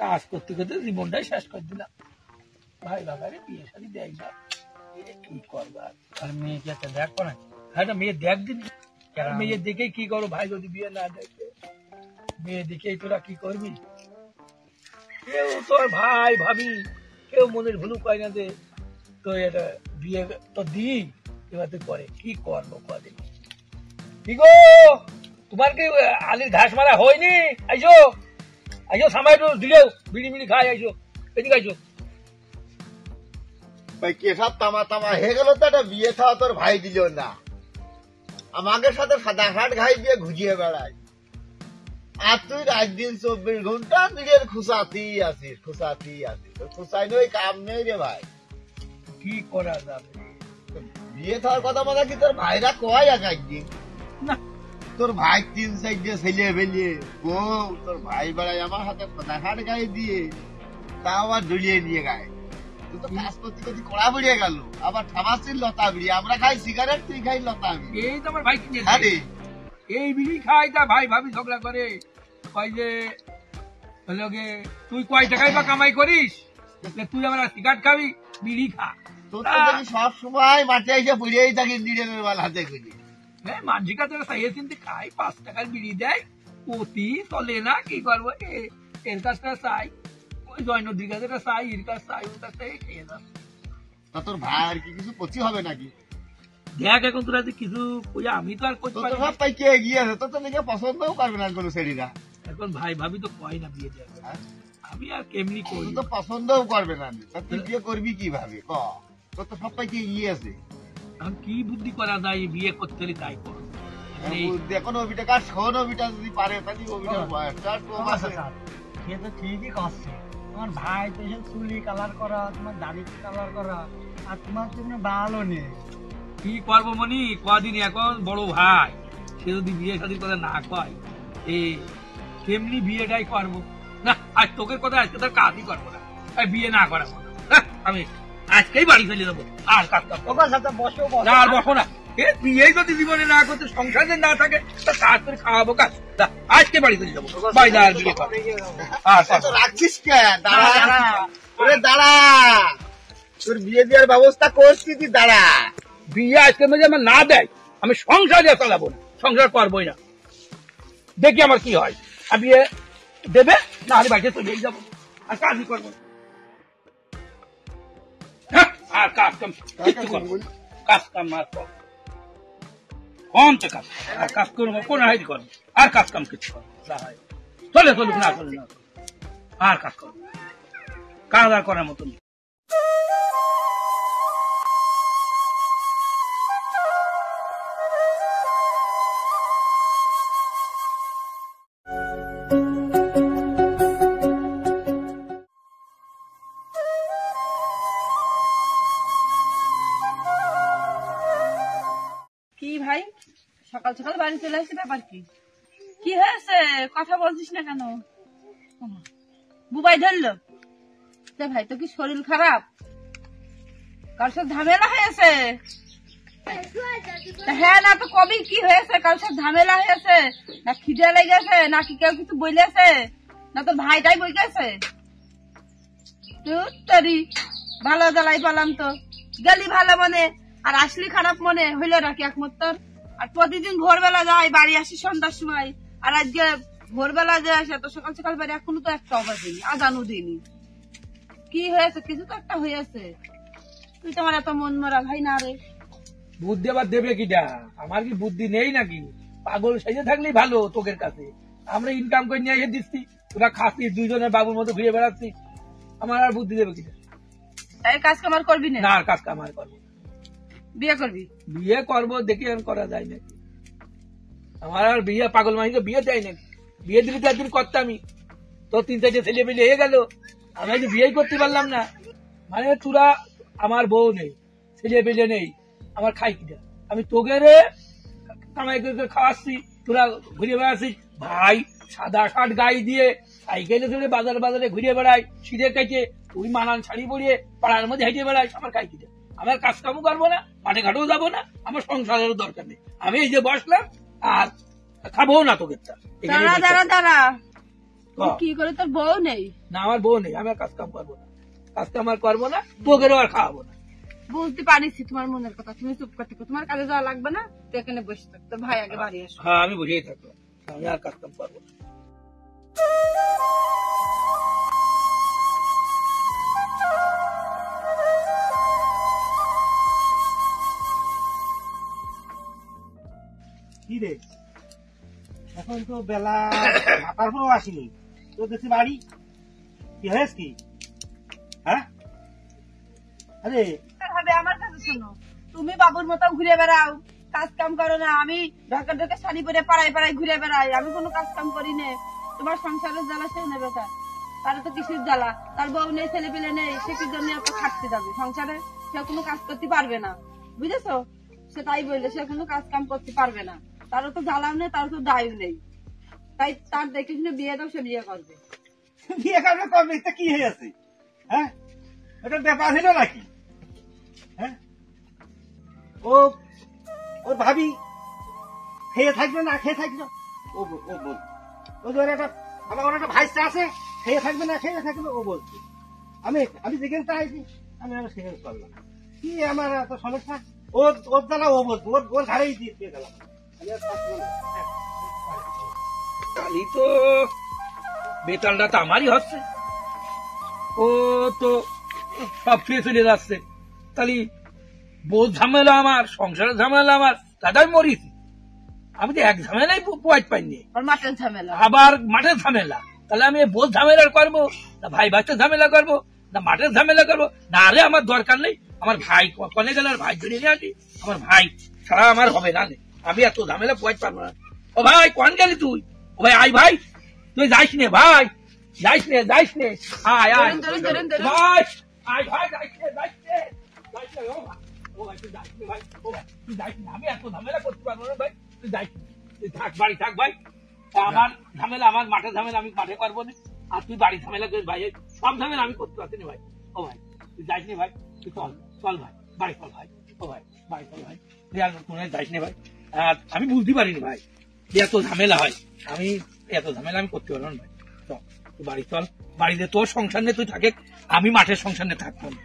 কাজ করতে করতে জীবনটাই শেষ করে দিলাম। ভাই বাবারে বিয়ে শাদী দেয় না, কি করবা? আর মেয়েকে একটা দেখ করে। হ্যাঁ না, মেয়ে দেখ দিন, মেয়ে দেখে কি করো? ভাই যদি বিয়ে না দেখে, মেয়ে দেখেই তোরা কি করবি? কেউ তোর ভাই ভাবি কেউ মনের ভুলু কয় না যে তো এটা বিয়ে তো দিই, এবার তুই করে কি করবো? কদিন কি গো, তোমার কি আলির ঘাস মারা হয়নি? আইসো আইসো, সামাই দিলেও বিড়ি মিড়ি খাই, আইসো এদিকে আইসো। কেসব তামা তামা হয়ে গেল তো, একটা বিয়ে খাওয়া তোর ভাই দিল না, আমাকে সাথে সাদা হাট ঘাই দিয়ে ঘুরিয়ে বেড়ায়, আর তুই রাত দিন 24 ঘন্টা নিজের খুশাতেই আছিস, খুশাতেই আছিস, খুশাই নই কাম নেই রে ভাই। কি করা যাবে? বিয়ে খাওয়ার কথা মাথা কি তোর ভাইরা কয় এক একদিন না, তোর ভাই 3-4 ছেলে ফেলিয়ে বউ, তোর ভাই বেড়ায় আমার হাতে সাদা হাট গায়ে দিয়ে, তা আবার জড়িয়ে নিয়ে গায়ে। তুই তো কাজ করতে করতে কড়া বেরিয়ে গেল, আবার ঠামাসির লতা বিড়ি, আমরা খাই সিগারেট, তুই খাই লতা বিড়ি। এই তো আমার ভাই কিনে আরে এই বিড়ি খাই, তা ভাই ভাবি ঝগড়া করে, কয় যে হলো গে তুই কয় টাকাই বা কামাই করিস, তুই আমার সিগারেট খাবি, বিড়ি খা। তোর তো দেখি সব সময় মাঠে এসে পড়েই থাকি নিরেনের মাল হাতে করে। মানসিক কাছে চাইয়ে চিনতে খাই, 5 টাকার বিড়ি দেয়, অতি চলে না, কি করবো? এর কাছটা চাই, ওই জয়নদীর কাছে চাই, এর কাছে চাই, ওর কাছে খেয়ে যাবে। তা তোর ভাই আর কি কিছু পচি হবে নাকি? দেখ এখন তোরা যে কিছু কই, আমি তো আর করতে তোর পারি তো না। সব পাইকে এগিয়ে আছে, তোর তো দেখে পছন্দও করবে না কোনো ছেলেরা। এখন ভাই ভাবি তো কয় না বিয়ে দেবে, আমি আর কেমনি করি? তোর তো পছন্দও করবে না, তা তুই বিয়ে করবি কিভাবে ক? তোর তো সব পাইকে এগিয়ে আছে। এখন কি বুদ্ধি করা যায়? বিয়ে করতে হলে তাই কর। এখন অভিটা কার শোন, অভিটা যদি পারে তাহলে অভিটার বয়সটা আর কম আছে। সে তো ঠিকই করছে, তোমার ভাই তো এসে চুলি কালার করা, তোমার দাড়ি কালার করা, আর তোমার জন্য ভালো নেই। কি করবো মনি, কদিন এখন বড় ভাই, সে যদি বিয়ে শাদী করে না কয়, কেমনি বিয়েটাই করবো না। আজ তোকে কথা, আজকে তার কাজই করবো না, বিয়ে না করা আমি আজকেই বাড়ি ফেলে দেবো, আর কাজ করবো না, আর বসো না। বিয়ে যদি জীবনে না করতে, সংসারে না থাকে, তা কাজ করে খাওয়াবো, কাজ আজকে বাড়ি ফেলে দেবো, বাইরে আর বিয়ে করবো। রাখছিস কেন? দাঁড়া দাঁড়া, তোর বিয়ে দেওয়ার ব্যবস্থা করছি, তুই দাঁড়া। বিয়ে আজকের মধ্যে আমার না দেয়, আমি সংসারে চালাবো না, সংসার করবোই না, দেখি আমার কি হয়। আর বিয়ে দেবে না, আমি বাড়িতে চলেই যাবো, আর কাজই করবো না। আর কাজ কাম কিচ্ছু করবো না, কাজ কাম আর করবো কম তো, কাজ আর কাজ করবো কোন হাইদি করবো, আর কাজ কাম কিছু করবো চলে চলুক, না চলে না, আর কাজ করবো, কাজ আর করার মতন। কি ভাই, সকাল সকাল বাড়ি চলে আসছে, ব্যাপার কি? কি হয়েছে, কথা বলছিস না কেন? বুবাই ধরলো ভাই, তো কি শরীর খারাপ? কার সাথে ঝামেলা হয়েছে? হ্যাঁ না তো কবি, কি হয়েছে? কার সাথে ঝামেলা হয়েছে, না খিদে লেগেছে, নাকি কেউ কিছু বলেছে, না তো ভাইটাই বই গেছে? তুই ভালো জ্বালাই পালাম তো, গেলি ভালো মনে আর আসলি খারাপ মনে হইলো নাকি একমাত্র? আর প্রতিদিন ভোরবেলা যায়, বাড়ি আসি সন্ধ্যার সময়, আর আজকে ভোরবেলা যে আসে, তো সকাল সকাল বাড়ি এখনো তো একটা অবাদ দিইনি, আদানও দিইনি। কি হয়েছে? কিছু তো একটা হয়েছে। তুই তো আমার এত মন মরা ভাই না রে। বুদ্ধি আবার দেবে কিটা? আমার কি বুদ্ধি নেই নাকি? পাগল সেজে থাকলেই ভালো তোকের কাছে, আমরা ইনকাম করে নিয়ে এসে দিচ্ছি, তোরা খাচ্ছিস, দুইজনের বাবুর মতো ঘুরে বেড়াচ্ছি, আমার আর বুদ্ধি দেবে কিটা? তাই কাজ কামার করবি না? না, কাজ কামার করবো, বিয়ে করবি? বিয়ে করবো, দেখি আর করা যায় নাকি। আমার আর বিয়ে, পাগল মাইকে বিয়ে দেয় নাকি? বিয়ে দিবি তো একদিন করতামই, তো 3-4 ছেলে পেলে হয়ে গেল, আমি আজ বিয়ে করতে পারলাম না। মানে তোরা, আমার বউ নেই, ছেলে পেলে নেই, আমার খাই কিটা? আমি তোকে রে কামাই করে খাওয়াচ্ছি, তোরা ঘুরে বেড়াচ্ছিস। ভাই সাদা শার্ট গায়ে দিয়ে সাইকেলে চড়ে বাজারে বাজারে ঘুরে বেড়াই, সিঁড়ে কেটে, তুই মানান শাড়ি পরিয়ে পাড়ার মধ্যে হেঁটে বেড়াই, আমার খাই কিটা? আমার কাজ কামও করবো না, মাঠে ঘাটেও যাবো না, আমার সংসারেরও দরকার নেই, আমি এই যে বসলাম আর খাবো না তোকে। দাঁড়া দাঁড়া দাঁড়া, কি করে তোর বউ নেই? না আমার বউ নেই, আমি আর কাজ কাম করবো না, কাজ কাম আর করবো না, তোকেরও আর খাওয়াবো না। বুঝতে পারিছি তোমার মনের কথা, তুমি চুপ করতে থাকো, তোমার কাজে যাওয়া লাগবে না, তুই এখানে বসে থাক, তোর ভাই আগে বাড়ি আসো। হ্যাঁ আমি বুঝেই থাকবো, আমি আর কাজ কাম করবো না। কি রে, এখন তো বেলা তারপরেও আসিনি, তো দেখছি বাড়ি কি হয়েছে কি? হ্যাঁ, আরে হবে আমার কাছে শোনো, তুমি বাবুর মতো ঘুরে বেড়াও, কাজ কাম করো না, আমি ঢাকা ঢাকা শাড়ি পরে পাড়ায় পাড়ায় ঘুরে বেড়াই, আমি কোনো কাজ কাম করি না। তোমার সংসারের জ্বালা সে নেবে তার, তার তো কিসের জ্বালা, তার বউ নেই, ছেলে পেলে নেই, সে কি জন্য এত খাটতে যাবে সংসারে? সে কোনো কাজ করতে পারবে না, বুঝেছো? সে তাই বললে, সে কোনো কাজ কাম করতে পারবে না, তারও তো জ্বালাও নেই, তারও তো দায়ও নেই, তাই তার দেখে শুনে বিয়ে দাও, সে বিয়ে করবে। বিয়ে করবে কবে, তা কি হয়েছে? হ্যাঁ, এটা ব্যাপার হলো নাকি? হ্যাঁ, ও ওর ভাবি খেয়ে থাকবে না খেয়ে থাকবে, ও বল, ও যে একটা আমার একটা ভাইসা আছে, খেয়ে থাকবে না খেয়ে থাকবে, ও বলছে। আমি যেখানে চাইছি আমি সেখানে করলাম, কি আমার এত সমস্যা? ওর দ্বারা ও বলছে, ওর ঘাড়েই দিয়ে গেলাম। কালি তো বেতালটা তো আমারই হচ্ছে, ও তো সব খেয়ে চলে যাচ্ছে, তাহলে বোধ ঝামেলা আমার, সংসারের ঝামেলা আমার, দাদাই মরিছি, আমি তো এক ঝামেলাই পোয়াইট পাইনি, আর মাঠের ঝামেলা, আবার মাঠের ঝামেলা, তাহলে আমি বোধ ঝামেলা করবো না ভাই ভাইতে ঝামেলা করবো না মাঠের ঝামেলা করবো? না রে, আমার দরকার নেই, আমার ভাই কনে গেলে আর ভাই ধরে নিয়ে আসি, আমার ভাই ছাড়া আমার হবে না, আমি এত ঝামেলা পোয়াইট পারবো না। ও ভাই কন গেলি তুই? ও ভাই আই ভাই, তুই যাইস নে ভাই, যাইস নে আয় আয় ধরেন। ভাই, আয় ভাই, যাইস নে ও ভাই, ও ভাই তুই যাইস নে ভাই, ও ভাই তুই যাইস নে, আমি এত ঝামেলা করতে পারবো না ভাই, তুই যাইস নে, তুই থাক বাড়ি থাক ভাই, আমার ঝামেলা, আমার মাঠের ঝামেলা আমি মাঠে করবো না, আর তুই বাড়ি ঝামেলা করিস ভাই, সব ঝামেলা আমি করতে পারছি না ভাই। ও ভাই তুই যাইস নে ভাই, তুই চল ভাই, বাড়ি চল ভাই, ও ভাই বাড়ি চল ভাই, তুই আর তুই যাইস নে ভাই, আর আমি বুঝতে পারিনি ভাই যে এত ঝামেলা হয়, আমি এত ঝামেলা আমি করতে পারবো না ভাই, চল তুই বাড়ি চল, বাড়িতে তোর সংসার নিয়ে তুই থাকে, আমি মাঠের সংসার নিয়ে থাকবো না।